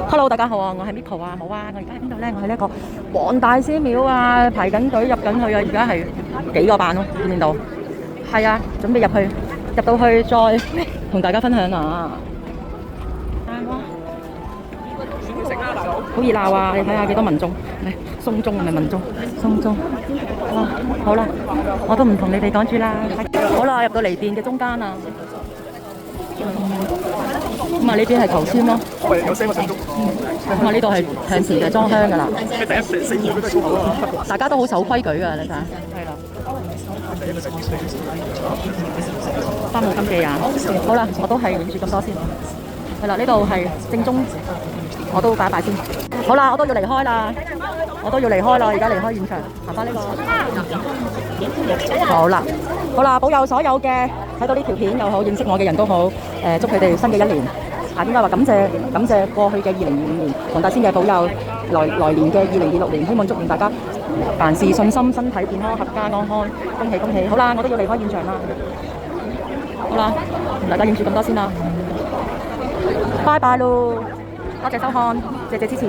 Hello，大家好啊，我係 Miko 啊，冇啊，我而家喺邊度咧？我喺呢一個黃大仙廟啊，排緊隊入緊去啊，而家係幾個班咯，見唔見到？係啊，準備入去，入到去再同大家分享啊！哇，好熱鬧啊！你睇下幾多民眾，嚟鬆中係咪民眾？鬆中，哇，好啦，我都唔同你哋講住啦。好啦，入到離殿嘅中間啊！咁啊，呢邊係求籤咯。有聲我上中。咁啊，呢度係向前嘅裝香噶啦。第一4秒都係粗口啊！大家都好守規矩噶，你睇下。係啦。花冇金記啊！好啦，我都係影住咁多先。係啦，呢度係正宗，我都擺一擺先。好啦，我都要離開啦，而家離開現場，行翻呢個。好啦，好啦，保佑所有嘅睇到呢條片又好，認識我嘅人都好，祝佢哋新嘅一年。點解話感謝過去嘅2025年，黃大仙嘅保佑，來年嘅2026年，希望祝願大家凡事順心，身體健康，合家安康，恭喜恭喜！好啦，我都要離開現場啦。好啦，同大家影住咁多先啦，拜拜咯，多謝收看，謝謝支持。